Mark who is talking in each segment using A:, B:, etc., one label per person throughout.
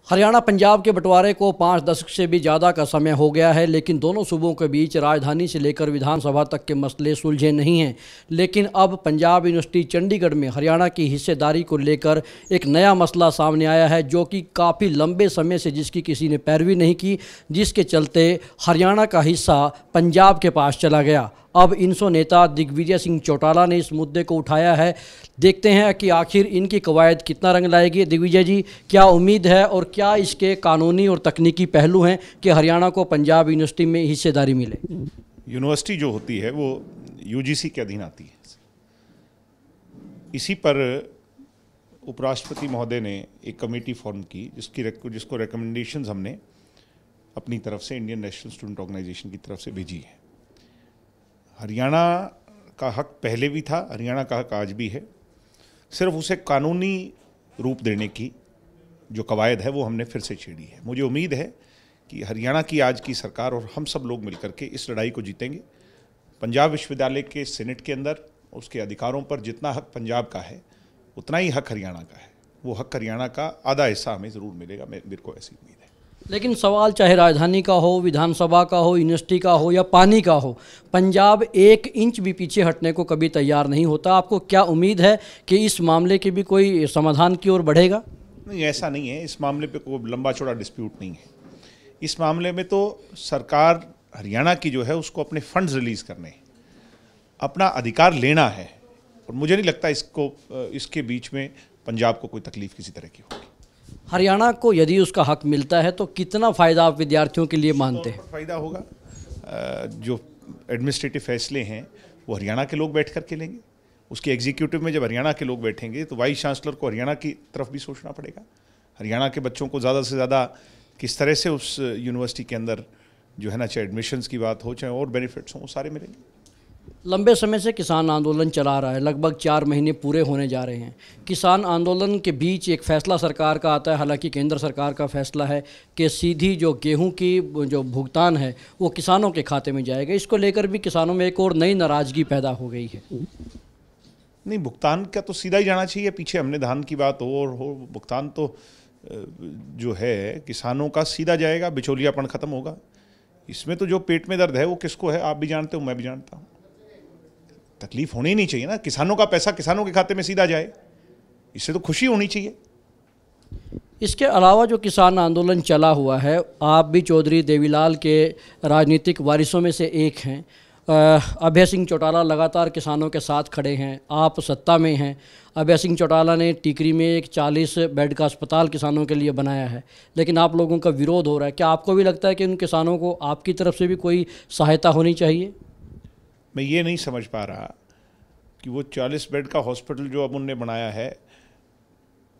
A: हरियाणा पंजाब के बंटवारे को 5 दशक से भी ज़्यादा का समय हो गया है, लेकिन दोनों सूबों के बीच राजधानी से लेकर विधानसभा तक के मसले सुलझे नहीं हैं। लेकिन अब पंजाब यूनिवर्सिटी चंडीगढ़ में हरियाणा की हिस्सेदारी को लेकर एक नया मसला सामने आया है, जो कि काफ़ी लंबे समय से जिसकी किसी ने पैरवी नहीं की, जिसके चलते हरियाणा का हिस्सा पंजाब के पास चला गया। अब इनसो नेता दिग्विजय सिंह चौटाला ने इस मुद्दे को उठाया है। देखते हैं कि आखिर इनकी कवायद कितना रंग लाएगी। दिग्विजय जी, क्या उम्मीद है और क्या इसके कानूनी और तकनीकी पहलू हैं कि हरियाणा को पंजाब यूनिवर्सिटी में हिस्सेदारी मिले?
B: यूनिवर्सिटी जो होती है वो यूजीसी के अधीन आती है। इसी पर उपराष्ट्रपति महोदय ने एक कमेटी फॉर्म की जिसको रिकमेंडेशंस हमने अपनी तरफ से इंडियन नेशनल स्टूडेंट ऑर्गेनाइजेशन की तरफ से भेजी है। हरियाणा का हक पहले भी था, हरियाणा का हक आज भी है। सिर्फ उसे कानूनी रूप देने की जो कवायद है वो हमने फिर से छेड़ी है। मुझे उम्मीद है कि हरियाणा की आज की सरकार और हम सब लोग मिलकर के इस लड़ाई को जीतेंगे। पंजाब विश्वविद्यालय के सीनेट के अंदर उसके अधिकारों पर जितना हक पंजाब का है उतना ही हक हरियाणा का है। वो हक हरियाणा का आधा हिस्सा हमें ज़रूर मिलेगा, मेरे को ऐसी उम्मीद है।
A: लेकिन सवाल चाहे राजधानी का हो, विधानसभा का हो, यूनिवर्सिटी का हो या पानी का हो, पंजाब 1 इंच भी पीछे हटने को कभी तैयार नहीं होता। आपको क्या उम्मीद है कि इस मामले के भी कोई समाधान की ओर बढ़ेगा?
B: नहीं, ऐसा नहीं है। इस मामले पे कोई लंबा चौड़ा डिस्प्यूट नहीं है। इस मामले में तो सरकार हरियाणा की जो है उसको अपने फंड्स रिलीज़ करने, अपना अधिकार लेना है, और मुझे नहीं लगता इसके बीच में पंजाब को कोई तकलीफ किसी तरह की होगी।
A: हरियाणा को यदि उसका हक मिलता है तो कितना फ़ायदा आप विद्यार्थियों के लिए मानते हैं?
B: फ़ायदा होगा। जो एडमिनिस्ट्रेटिव फैसले हैं वो हरियाणा के लोग बैठ कर के लेंगे। उसके एग्जीक्यूटिव में जब हरियाणा के लोग बैठेंगे तो वाइस चांसलर को हरियाणा की तरफ भी सोचना पड़ेगा। हरियाणा के बच्चों को ज़्यादा से ज़्यादा किस तरह से उस यूनिवर्सिटी के अंदर जो है ना, चाहे एडमिशन्स की बात हो चाहे और बेनिफिट्स हों, वो सारे मिलेंगे।
A: लंबे समय से किसान आंदोलन चला रहा है, लगभग 4 महीने पूरे होने जा रहे हैं। किसान आंदोलन के बीच एक फ़ैसला सरकार का आता है, हालांकि केंद्र सरकार का फैसला है कि सीधी जो गेहूं की जो भुगतान है वो किसानों के खाते में जाएगा। इसको लेकर भी किसानों में एक और नई नाराज़गी पैदा हो गई है।
B: नहीं, भुगतान का तो सीधा ही जाना चाहिए। पीछे हमने धान की बात हो भुगतान तो जो है किसानों का सीधा जाएगा, बिचौलियापन ख़त्म होगा। इसमें तो जो पेट में दर्द है वो किसको है, आप भी जानते हो, मैं भी जानता हूँ। तकलीफ होनी ही नहीं चाहिए ना, किसानों का पैसा किसानों के खाते में सीधा जाए, इससे तो खुशी होनी चाहिए।
A: इसके अलावा जो किसान आंदोलन चला हुआ है, आप भी चौधरी देवीलाल के राजनीतिक वारिसों में से एक हैं। अभय सिंह चौटाला लगातार किसानों के साथ खड़े हैं, आप सत्ता में हैं। अभय सिंह चौटाला ने टीकरी में एक 40 बेड का अस्पताल किसानों के लिए बनाया है, लेकिन आप लोगों का विरोध हो रहा है। क्या आपको भी लगता है कि उन किसानों को आपकी तरफ से भी कोई सहायता होनी चाहिए?
B: मैं ये नहीं समझ पा रहा कि वो 40 बेड का हॉस्पिटल जो अब उनने बनाया है,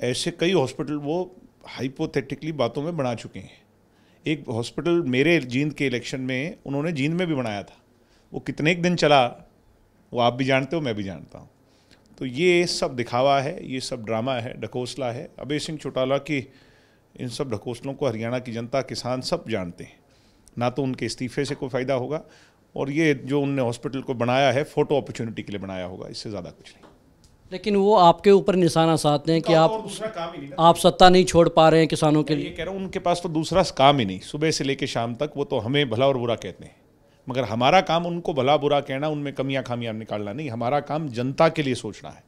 B: ऐसे कई हॉस्पिटल वो हाइपोथेटिकली बातों में बना चुके हैं। एक हॉस्पिटल मेरे जींद के इलेक्शन में उन्होंने जींद में भी बनाया था, वो कितने एक दिन चला वो आप भी जानते हो, मैं भी जानता हूँ। तो ये सब दिखावा है, ये सब ड्रामा है, ढकोसला है। अभय सिंह चौटाला की इन सब ढकोसलों को हरियाणा की जनता, किसान सब जानते हैं। ना तो उनके इस्तीफे से कोई फ़ायदा होगा, और ये जो उनने हॉस्पिटल को बनाया है फोटो अपॉर्चुनिटी के लिए बनाया होगा, इससे ज़्यादा कुछ नहीं।
A: लेकिन वो आपके ऊपर निशाना साधते हैं कि आप सत्ता नहीं छोड़ पा रहे हैं किसानों के लिए।
B: ये कह रहा हूँ, उनके पास तो दूसरा काम ही नहीं, सुबह से लेकर शाम तक वो तो हमें भला और बुरा कहते हैं, मगर हमारा काम उनको भला बुरा कहना, उनमें कमियां खामियां निकालना नहीं। हमारा काम जनता के लिए सोचना है।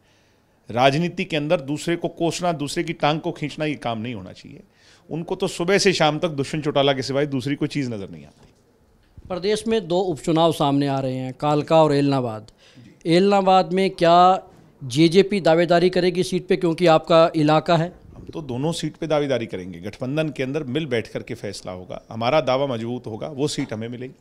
B: राजनीति के अंदर दूसरे को कोसना, दूसरे की टांग को खींचना, ये काम नहीं होना चाहिए। उनको तो सुबह से शाम तक दुष्यंत चौटाला के सिवाय दूसरी कोई चीज़ नज़र नहीं आती।
A: प्रदेश में 2 उपचुनाव सामने आ रहे हैं, कालका और एलनाबाद। एलनाबाद में क्या जेजेपी दावेदारी करेगी सीट पे, क्योंकि आपका इलाका है?
B: हम तो दोनों सीट पे दावेदारी करेंगे। गठबंधन के अंदर मिल बैठ करके फैसला होगा, हमारा दावा मजबूत होगा, वो सीट हमें मिलेगी,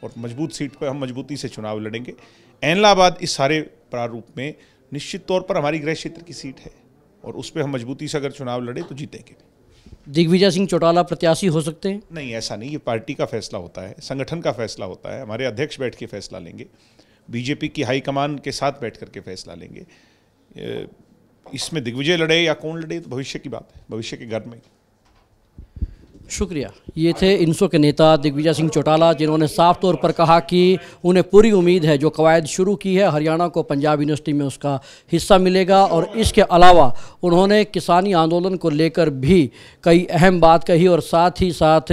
B: और मजबूत सीट पर हम मजबूती से चुनाव लड़ेंगे। एलनाबाद इस सारे प्रारूप में निश्चित तौर पर हमारी गृह क्षेत्र की सीट है, और उस पर हम मजबूती से अगर चुनाव लड़े तो जीतेंगे।
A: दिग्विजय सिंह चौटाला प्रत्याशी हो सकते हैं?
B: नहीं, ऐसा नहीं। ये पार्टी का फैसला होता है, संगठन का फैसला होता है। हमारे अध्यक्ष बैठ के फैसला लेंगे, बीजेपी की हाईकमान के साथ बैठ करके फैसला लेंगे। इसमें दिग्विजय लड़े या कौन लड़े तो भविष्य की बात है, भविष्य के घर में।
A: शुक्रिया। ये थे इनसो के नेता दिग्विजय सिंह चौटाला, जिन्होंने साफ तौर पर कहा कि उन्हें पूरी उम्मीद है जो कवायद शुरू की है हरियाणा को पंजाब यूनिवर्सिटी में उसका हिस्सा मिलेगा। और इसके अलावा उन्होंने किसानी आंदोलन को लेकर भी कई अहम बात कही और साथ ही साथ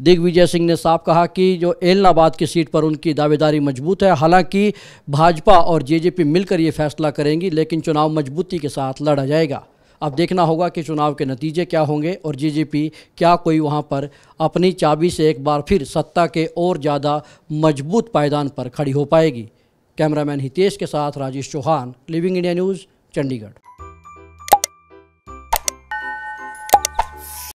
A: दिग्विजय सिंह ने साफ कहा कि जो एलनाबाद की सीट पर उनकी दावेदारी मजबूत है। हालांकि भाजपा और जेजेपी मिलकर ये फैसला करेंगी, लेकिन चुनाव मजबूती के साथ लड़ा जाएगा। अब देखना होगा कि चुनाव के नतीजे क्या होंगे और जेजेपी क्या कोई वहां पर अपनी चाबी से एक बार फिर सत्ता के और ज़्यादा मजबूत पायदान पर खड़ी हो पाएगी। कैमरामैन हितेश के साथ Rajesh Chauhan, Living India News, Chandigarh.